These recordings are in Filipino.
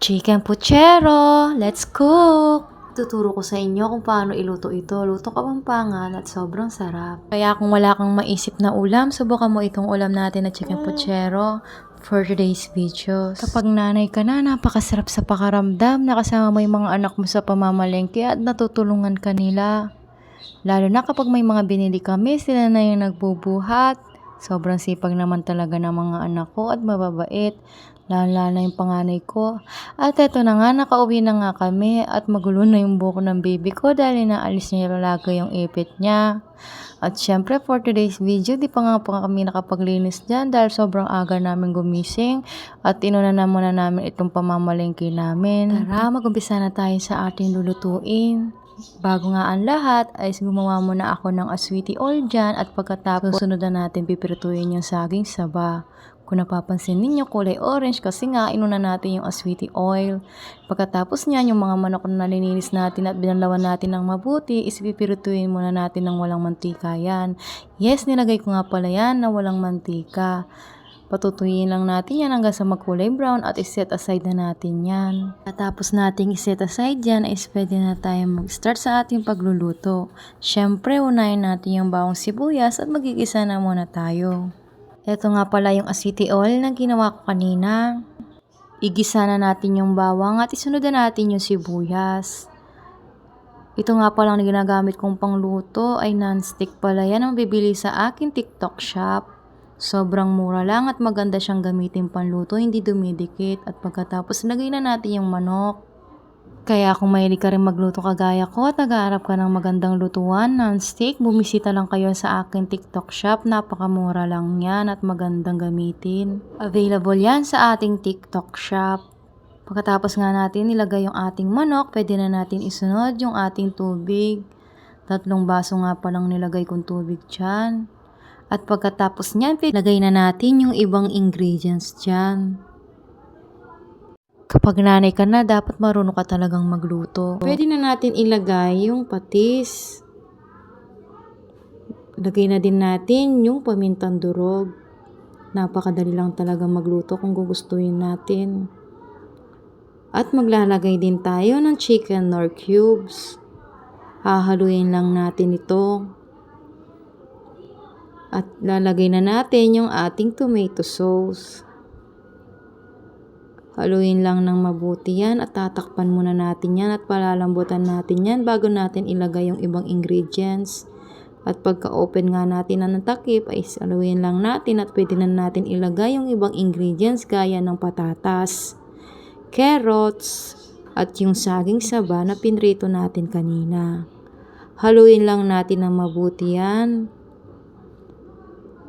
Chicken puchero! Let's cook! Tuturo ko sa inyo kung paano iluto ito. Luto Kapampangan at sobrang sarap. Kaya kung wala kang maisip na ulam, subukan mo itong ulam natin na chicken puchero for today's videos. Kapag nanay ka na, napakasarap sa pakaramdam. Nakasama mo yung mga anak mo sa pamamalengke at natutulungan ka nila. Lalo na kapag may mga binili kami, sila na yung nagbubuhat. Sobrang sipag naman talaga ng mga anak ko at mababait. Lalo na yung panganay ko. At eto na nga, nakauwi na nga kami at magulo na yung buhok ng baby ko dahil naalis niya lalaga yung ipit niya. At syempre for today's video, di pa kami nakapaglinis dyan dahil sobrang aga namin gumising at inuna na muna namin itong pamamalengke namin. Tara, mag-umpisa na tayo sa ating lulutuin. Bago nga ang lahat, ay gumawa muna ako ng aswiti oil dyan at pagkatapos sunod na natin pipirituin yung saging saba. Kung napapansin ninyo, kulay orange kasi nga inuna natin yung aswiti oil. Pagkatapos niyan, yung mga manok na nalininis natin at binalawan natin ng mabuti, isipipirituin muna natin ng walang mantika yan. Yes, nilagay ko nga pala yan na walang mantika. Patutuyin lang natin yan hanggang sa magkulay brown at iset aside na natin yan. Tapos nating iset aside yan ay pwede na tayo mag-start sa ating pagluluto. Syempre, unahin natin yung bawang sibuyas at magigisa na muna tayo. Ito nga pala yung aswiti oil na ginawa ko kanina. Igisa na natin yung bawang at isunod na natin yung sibuyas. Ito nga palang ginagamit kong pangluto ay non-stick pala yan ang bibili sa akin TikTok shop. Sobrang mura lang at maganda siyang gamitin panluto, hindi dumidikit. At pagkatapos lagay na natin yung manok. Kaya kung mahilig ka rin magluto kagaya ko at nag-aarap ka ng magandang lutuan, non-stick, bumisita lang kayo sa akin TikTok shop. Napakamura lang yan at magandang gamitin. Available yan sa ating TikTok shop. Pagkatapos nga natin ilagay yung ating manok, pwede na natin isunod yung ating tubig. 3 baso nga palang nilagay kong tubig dyan. At pagkatapos niyan, lagay na natin yung ibang ingredients dyan. Kapag nanay ka na, dapat marunong ka talagang magluto. Pwede na natin ilagay yung patis. Lagay na din natin yung pamintang durog. Napakadali lang talaga magluto kung gugustuhin natin. At maglalagay din tayo ng chicken nor cubes. Hahaluin lang natin ito. At lalagay na natin yung ating tomato sauce. Haluin lang ng mabuti yan at tatakpan muna natin yan at palalambutan natin yan bago natin ilagay yung ibang ingredients. At pagka-open nga natin ng takip ay haluin lang natin at pwede na natin ilagay yung ibang ingredients gaya ng patatas, carrots, at yung saging saba na pinrito natin kanina. Haluin lang natin ng mabuti yan.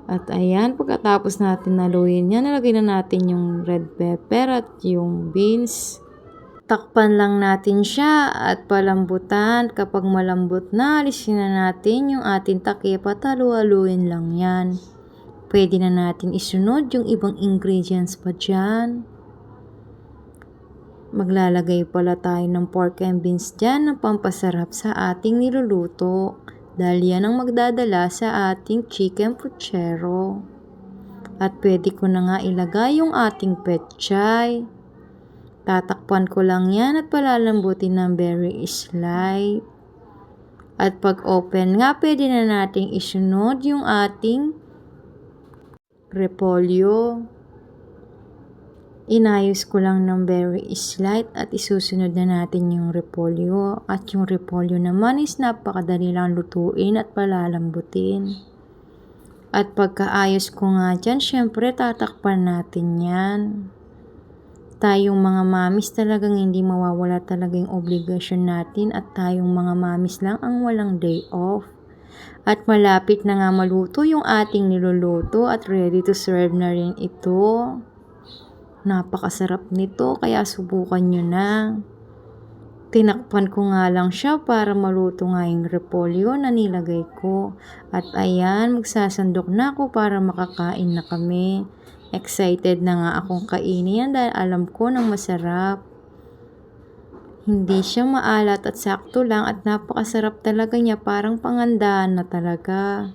At ayan, pagkatapos natin haluin yan, nalagay na natin yung red pepper at yung beans. Takpan lang natin siya at palambutan. Kapag malambot na, alisin na natin yung ating takip at halu-haluin lang yan. Pwede na natin isunod yung ibang ingredients pa dyan. Maglalagay pala tayo ng pork and beans dyan na pampasarap sa ating niluluto. Dahil yan ang magdadala sa ating chicken puchero. At pwede ko na nga ilagay yung ating pechay. Tatakpan ko lang yan at palalambutin ng very slight. At pag open nga, pwede na nating isunod yung ating repolyo. Inayos ko lang ng very slight at isusunod na natin yung repolyo. At yung repolyo naman is napakadali lang lutuin at palalambutin. At pagkaayos ko nga dyan, syempre tatakpan natin yan. Tayong mga mamis talagang hindi mawawala talaga yung obligasyon natin at tayong mga mamis lang ang walang day off. At malapit na nga maluto yung ating niluluto at ready to serve na rin ito. Napakasarap nito kaya subukan nyo na. Tinakpan ko nga lang siya para maluto nga yung repolyo na nilagay ko. At ayan, magsasandok na ako para makakain na kami. Excited na nga akong kainin yan dahil alam ko nang masarap. Hindi siya maalat at sakto lang at napakasarap talaga niya, parang pangandaan na talaga.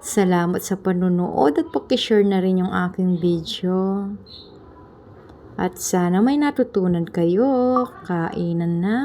Salamat sa panunood at paki-share na rin yung aking video. At sana may natutunan kayo. Kainan na!